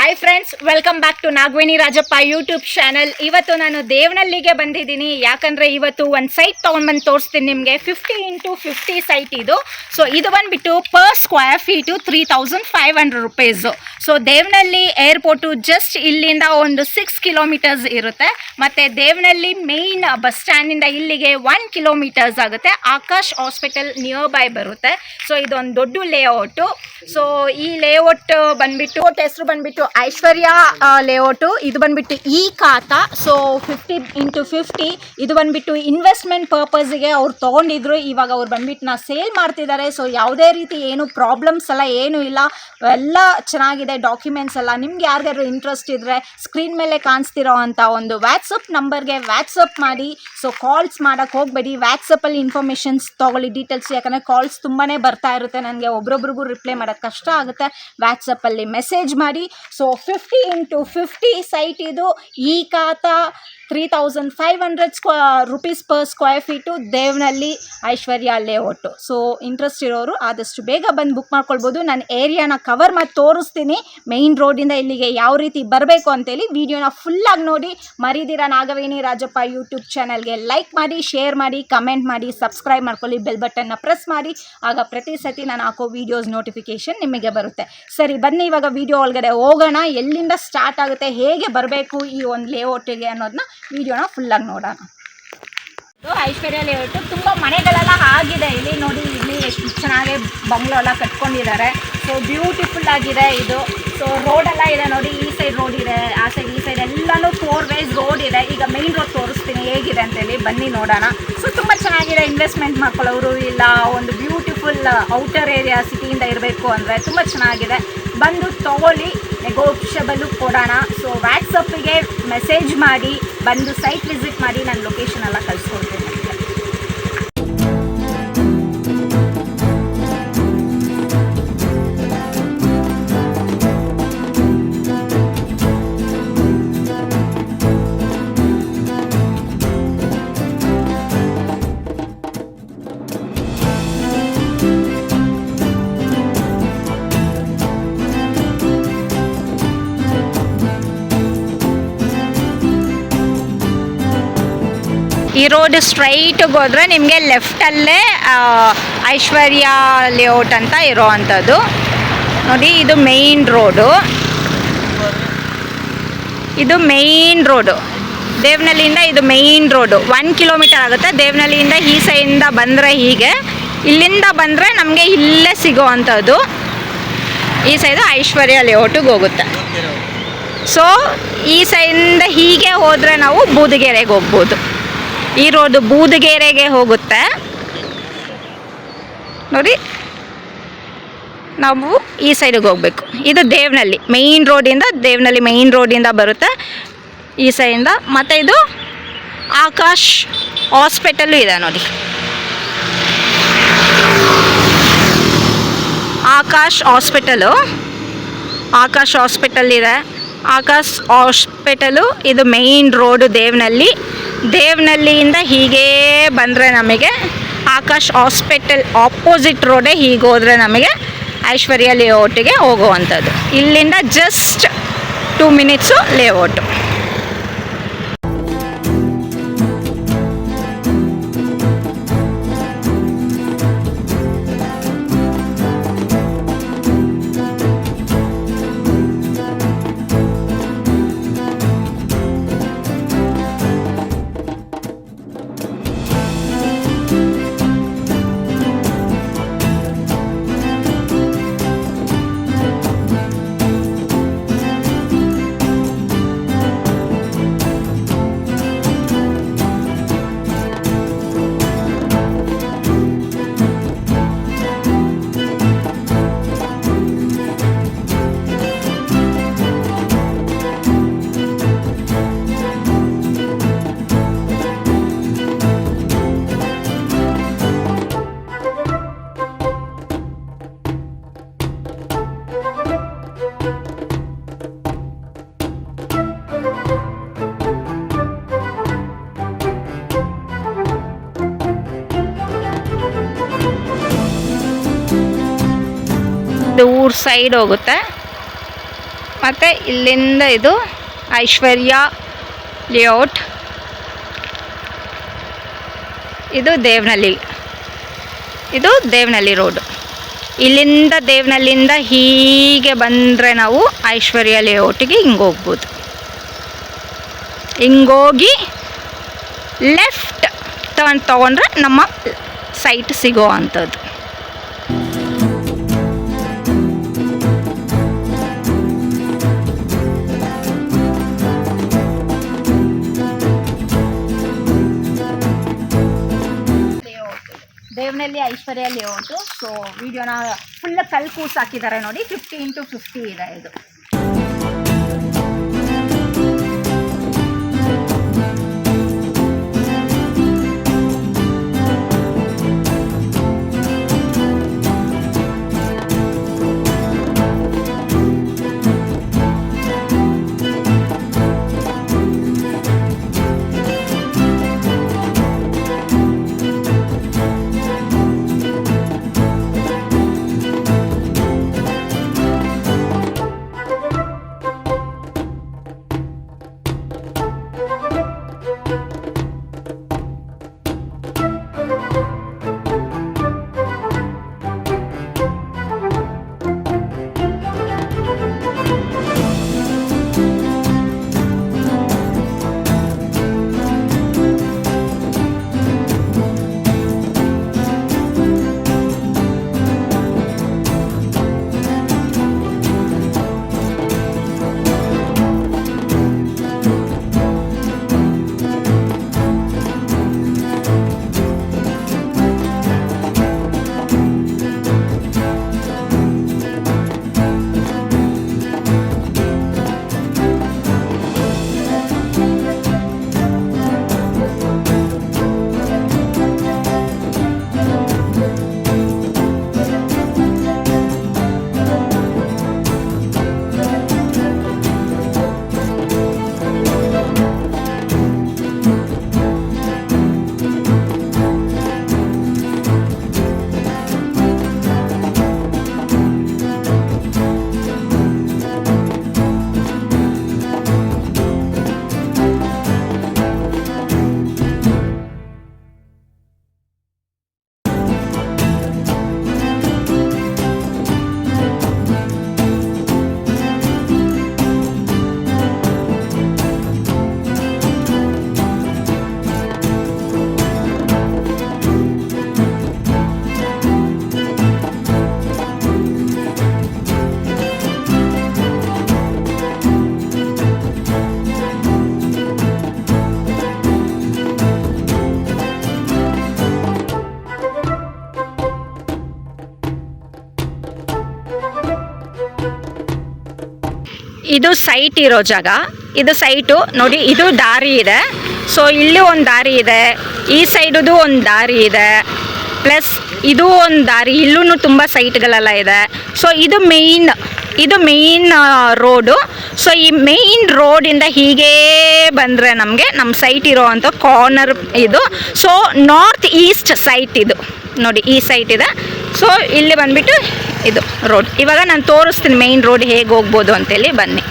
Hi friends, welcome back to Nagaveni Rajappa YouTube channel. ಇವತ್ತು ನಾನು ದೇವನಹಳ್ಳಿಗೆ ಬಂದಿದ್ದೀನಿ. ಯಾಕಂದರೆ ಇವತ್ತು ಒಂದು ಸೈಟ್ ತೊಗೊಂಡ್ಬಂದು ತೋರಿಸ್ತೀನಿ ನಿಮಗೆ. 50x50 ಸೈಟ್ ಇದು. ಸೊ ಇದು ಬಂದುಬಿಟ್ಟು per square feet 3500 rupees. So Devanahalli airport just ಇಲ್ಲಿಂದ ಒಂದು 6 ಕಿಲೋಮೀಟರ್ಸ್ ಇರುತ್ತೆ. ಮತ್ತು ದೇವನಹಳ್ಳಿ ಮೇಯ್ನ್ ಬಸ್ ಸ್ಟ್ಯಾಂಡಿಂದ ಇಲ್ಲಿಗೆ 1 ಕಿಲೋಮೀಟರ್ಸ್ ಆಗುತ್ತೆ. ಆಕಾಶ್ ಹಾಸ್ಪಿಟಲ್ ನಿಯರ್ ಬೈ ಬರುತ್ತೆ. ಸೊ ಇದೊಂದು ದೊಡ್ಡ ಲೇಔಟು. ಸೊ ಈ ಲೇಔಟ್ ಬಂದುಬಿಟ್ಟು ಹೆಸರು ಬಂದುಬಿಟ್ಟು ಐಶ್ವರ್ಯ ಲೇಔಟು. ಇದು ಬಂದುಬಿಟ್ಟು ಈ ಖಾತಾ. ಸೊ 50x50 ಇದು ಬಂದುಬಿಟ್ಟು ಇನ್ವೆಸ್ಟ್ಮೆಂಟ್ ಪರ್ಪಸ್ಗೆ ಅವ್ರು ತೊಗೊಂಡಿದ್ರು. ಇವಾಗ ಅವ್ರು ಬಂದುಬಿಟ್ಟು ಸೇಲ್ ಮಾಡ್ತಿದ್ದಾರೆ. ಸೊ ಯಾವುದೇ ರೀತಿ ಏನು ಪ್ರಾಬ್ಲಮ್ಸ್ ಎಲ್ಲ ಏನೂ ಇಲ್ಲ, ಎಲ್ಲ ಚೆನ್ನಾಗಿದೆ. ಡಾಕ್ಯುಮೆಂಟ್ಸ್ ಎಲ್ಲ ನಿಮ್ಗೆ ಯಾರಿಗಾದ್ರು ಇಂಟ್ರೆಸ್ಟ್ ಇದ್ದರೆ ಸ್ಕ್ರೀನ್ ಮೇಲೆ ಕಾಣಿಸ್ತಿರೋ ಅಂಥ ಒಂದು ವ್ಯಾಟ್ಸಪ್ ನಂಬರ್ಗೆ ವ್ಯಾಟ್ಸಪ್ ಮಾಡಿ. ಸೊ ಕಾಲ್ಸ್ ಮಾಡೋಕ್ಕೆ ಹೋಗಬೇಡಿ, ವ್ಯಾಟ್ಸಪ್ಪಲ್ಲಿ ಇನ್ಫಾರ್ಮೇಷನ್ಸ್ ತೊಗೊಳ್ಳಿ, ಡೀಟೇಲ್ಸ್. ಯಾಕಂದರೆ ಕಾಲ್ಸ್ ತುಂಬಾ ಬರ್ತಾ ಇರುತ್ತೆ, ನನಗೆ ಒಬ್ರೊಬ್ರಿಗೂ ರಿಪ್ಲೈ ಮಾಡೋಕ್ಕೆ ಕಷ್ಟ ಆಗುತ್ತೆ. ವ್ಯಾಟ್ಸಪ್ಪಲ್ಲಿ ಮೆಸೇಜ್ ಮಾಡಿ. ಸೊ 50x50 ಸೈಟ್ ಇದು. ಈ khata 3500 rupees per square feet, Devanahalli Aishwarya layout. So interest ಇರೋರು ಆದಷ್ಟು ಬೇಗ ಬಂದು ಬುಕ್ ಮಾಡ್ಕೊಳ್ಬೋದು. ನಾನು ಏರಿಯಾನ ಕವರ್ ಮಾಡಿ ತೋರಿಸ್ತೀನಿ. ಮೇಯ್ನ್ ರೋಡಿಂದ ಇಲ್ಲಿಗೆ ಯಾವ ರೀತಿ ಬರಬೇಕು ಅಂತೇಳಿ ವಿಡಿಯೋನ ಫುಲ್ಲಾಗಿ ನೋಡಿ. ಮರಿದಿರ ನಾಗವೇಣಿ ರಾಜಪ್ಪ ಯೂಟ್ಯೂಬ್ ಚಾನಲ್ಗೆ ಲೈಕ್ ಮಾಡಿ, ಶೇರ್ ಮಾಡಿ, ಕಮೆಂಟ್ ಮಾಡಿ, ಸಬ್ಸ್ಕ್ರೈಬ್ ಮಾಡ್ಕೊಳ್ಳಿ, ಬೆಲ್ ಬಟನ್ನ ಪ್ರೆಸ್ ಮಾಡಿ. ಆಗ ಪ್ರತಿ ಸತಿ ನಾನು ಹಾಕೋ ವೀಡಿಯೋಸ್ ನೋಟಿಫಿಕೇಷನ್ ನಿಮಗೆ ಬರುತ್ತೆ. ಸರಿ, ಬನ್ನಿ ಇವಾಗ ವಿಡಿಯೋ ಒಳಗಡೆ ಹೋಗೋಣ. ಎಲ್ಲಿಂದ ಸ್ಟಾರ್ಟ್ ಆಗುತ್ತೆ, ಹೇಗೆ ಬರಬೇಕು ಈ ಒಂದು ಲೇಔಟಿಗೆ ಅನ್ನೋದನ್ನ ವಿಡಿಯೋನ ಫುಲ್ಲಾಗಿ ನೋಡೋಣ. ಐಶ್ವರ್ಯ ಲೇಔಟು ತುಂಬ ಮನೆಗಳೆಲ್ಲ ಆಗಿದೆ. ಇಲ್ಲಿ ನೋಡಿ, ಇಲ್ಲಿ ಎಷ್ಟು ಚೆನ್ನಾಗಿ ಬಂಗ್ಲೋ ಎಲ್ಲ ಕಟ್ಕೊಂಡಿದ್ದಾರೆ. ಸೊ ಬ್ಯೂಟಿಫುಲ್ ಆಗಿದೆ ಇದು. ಸೊ ರೋಡೆಲ್ಲ ಇದೆ ನೋಡಿ, ಈ ಸೈಡ್ ರೋಡ್ ಇದೆ, ಆ ಸೈಡ್ ಈ ಸೈಡ್ ಎಲ್ಲನೂ 4 ways ರೋಡ್ ಇದೆ. ಈಗ ಮೇನ್ ರೋಡ್ ತೋರಿಸ್ತೀನಿ ಹೇಗಿದೆ ಅಂತೇಳಿ, ಬನ್ನಿ ನೋಡೋಣ. ಸೊ ತುಂಬ ಚೆನ್ನಾಗಿದೆ. ಇನ್ವೆಸ್ಟ್ಮೆಂಟ್ ಮಾಡ್ಕೊಳ್ಳೋರು ಇಲ್ಲ, ಒಂದು ಬ್ಯೂಟಿಫುಲ್ ಔಟರ್ ಏರಿಯಾ ಸಿಟಿಯಿಂದ ಇರಬೇಕು ಅಂದರೆ ತುಂಬ ಚೆನ್ನಾಗಿದೆ. ಬಂದು ತೊಗೊಳ್ಳಿ, ನೆಗೋಷಿಯಬಲ್ಲು ಕೊಡೋಣ. ಸೊ ವ್ಯಾಟ್ಸಪ್ಪಿಗೆ ಮೆಸೇಜ್ ಮಾಡಿ, ಬಂದು ಸೈಟ್ ವಿಸಿಟ್ ಮಾಡಿ, ನಾನು ಲೊಕೇಶನ್ ಎಲ್ಲ ಕಳಿಸ್ಕೊಡ್ತೀನಿ. ಈ ರೋಡ್ ಸ್ಟ್ರೈಟಿಗೆ ಹೋದರೆ ನಿಮಗೆ ಲೆಫ್ಟಲ್ಲೇ ಐಶ್ವರ್ಯ ಲೇಔಟ್ ಅಂತ ಇರೋ ಅಂಥದ್ದು ನೋಡಿ. ಇದು ಮೇಯ್ನ್ ರೋಡು. ಇದು ಮೇಯ್ನ್ ರೋಡು ದೇವನಹಳ್ಳಿಯಿಂದ. ಇದು ಮೇಯ್ನ್ ರೋಡು 1 ಕಿಲೋಮೀಟರ್ ಆಗುತ್ತೆ. ದೇವನಹಳ್ಳಿಯಿಂದ ಈ ಸೈಡಿಂದ ಬಂದರೆ ಹೀಗೆ, ಇಲ್ಲಿಂದ ಬಂದರೆ ನಮಗೆ ಇಲ್ಲೇ ಸಿಗೋ ಅಂಥದ್ದು. ಈ ಸೈಡು ಐಶ್ವರ್ಯ ಲೇಔಟಿಗೆ ಹೋಗುತ್ತೆ. ಸೊ ಈ ಸೈಡಿಂದ ಹೀಗೆ ಹೋದರೆ ನಾವು ಬೂದಗೆರೆಗೆ ಹೋಗ್ಬೋದು. ಈ ರೋಡು ಬೂದಗೆರೆಗೆ ಹೋಗುತ್ತೆ ನೋಡಿ. ನಾವು ಈ ಸೈಡಿಗೆ ಹೋಗಬೇಕು. ಇದು ದೇವನಹಳ್ಳಿ ಮೇಯ್ನ್ ರೋಡಿಂದ, ದೇವನಹಳ್ಳಿ ಮೇಯ್ನ್ ರೋಡಿಂದ ಬರುತ್ತೆ ಈ ಸೈಡಿಂದ. ಮತ್ತು ಇದು ಆಕಾಶ್ ಹಾಸ್ಪಿಟಲ್ಲು ಇದೆ ನೋಡಿ. ಆಕಾಶ್ ಹಾಸ್ಪಿಟಲ್ ಇದೆ. ಆಕಾಶ್ ಹಾಸ್ಪಿಟಲು ಇದು ಮೇಯ್ನ್ ರೋಡು ದೇವನಹಳ್ಳಿ. ದೇವನಹಳ್ಳಿಯಿಂದ ಹೀಗೇ ಬಂದರೆ ನಮಗೆ ಆಕಾಶ್ ಹಾಸ್ಪಿಟಲ್ ಆಪೋಸಿಟ್ ರೋಡೇ. ಹೀಗೆ ಹೋದರೆ ನಮಗೆ ಐಶ್ವರ್ಯ ಲೇಔಟಿಗೆ ಹೋಗುವಂಥದ್ದು. ಇಲ್ಲಿಂದ ಜಸ್ಟ್ 2 ಮಿನಿಟ್ಸು ಲೇಔಟು. ಇದು ಊರ್ ಸೈಡ್ ಹೋಗುತ್ತೆ. ಮತ್ತು ಇಲ್ಲಿಂದ ಇದು ಐಶ್ವರ್ಯ ಲೇಔಟ್, ಇದು ದೇವನಹಳ್ಳಿ ರೋಡು. ಇಲ್ಲಿಂದ ದೇವನಹಳ್ಳಿಯಿಂದ ಹೀಗೆ ಬಂದರೆ ನಾವು ಐಶ್ವರ್ಯ ಲೇಔಟಿಗೆ ಹಿಂಗೆ ಹೋಗ್ಬೋದು. ಹಿಂಗೋಗಿ ಲೆಫ್ಟ್ ಟರ್ನ್ ತೊಗೊಂಡ್ರೆ ನಮ್ಮ ಸೈಟ್ ಸಿಗೋ ಅಂಥದ್ದು. ದೇವನಹಳ್ಳಿ ಐಶ್ವರ್ಯ ಲೇಔಟು. ಸೊ ವಿಡಿಯೋನ ಫುಲ್ ಕೂಸ್ ಹಾಕಿದ್ದಾರೆ ನೋಡಿ. 50x50 ಇದೆ ಇದು. ಇದು ಸೈಟ್ ಇರೋ ಜಾಗ. ಇದು ಸೈಟು ನೋಡಿ, ಇದು ದಾರಿ ಇದೆ. ಸೊ ಇಲ್ಲಿ ಒಂದು ದಾರಿ ಇದೆ, ಈ ಸೈಡುದು ಒಂದು ದಾರಿ ಇದೆ, ಪ್ಲಸ್ ಇದು ಒಂದು ದಾರಿ, ಇಲ್ಲೂ ತುಂಬ ಸೈಟ್ಗಳೆಲ್ಲ ಇದೆ. ಸೊ ಇದು ಮೇಯ್ನ್ ರೋಡು. ಸೊ ಈ ಮೇಯ್ನ್ ರೋಡಿಂದ ಹೀಗೇ ಬಂದರೆ ನಮಗೆ ನಮ್ಮ ಸೈಟ್ ಇರೋ ಅಂಥ ಕಾರ್ನರ್ ಇದು. ಸೊ ನಾರ್ತ್ ಈಸ್ಟ್ ಸೈಟ್ ಇದು ನೋಡಿ, ಈ ಸೈಟ್ ಇದೆ. ಸೊ ಇಲ್ಲಿ ಬಂದುಬಿಟ್ಟು ಇದು ರೋಡ್. ಇವಾಗ ನಾನು ತೋರಿಸ್ತೀನಿ ಮೇಯ್ನ್ ರೋಡ್ ಹೇಗೆ ಹೋಗ್ಬೋದು ಅಂತೇಳಿ, ಬನ್ನಿ.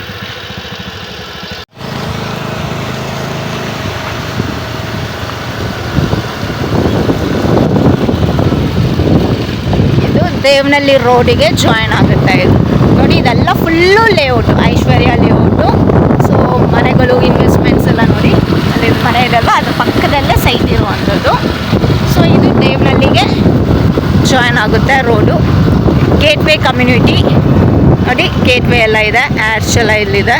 ಇದು ದೇವನಹಳ್ಳಿ ರೋಡಿಗೆ ಜಾಯಿನ್ ಆಗುತ್ತೆ ಇದು ನೋಡಿ. ಇದೆಲ್ಲ ಫುಲ್ಲು ಲೇಔಟು, ಐಶ್ವರ್ಯ ಲೇಔಟು. ಸೊ ಮನೆಗಳು, ಇನ್ವೆಸ್ಟ್ಮೆಂಟ್ಸ್ ಎಲ್ಲ ನೋಡಿ, ಅಲ್ಲಿ ಮನೆ ಇದೆಲ್ಲ ಅದ್ರ ಪಕ್ಕದಲ್ಲೇ ಸೈಟ್ ಇರುವಂಥದ್ದು. ಸೊ ಇದು ದೇವನಹಳ್ಳಿಗೆ ಜಾಯಿನ್ ಆಗುತ್ತೆ ರೋಡು. ಗೇಟ್ವೇ ಕಮ್ಯುನಿಟಿ ನೋಡಿ, ಗೇಟ್ವೇ ಎಲ್ಲ ಇದೆ, ಆ್ಯಡ್ಸ್ ಎಲ್ಲ ಇಲ್ಲಿದೆ.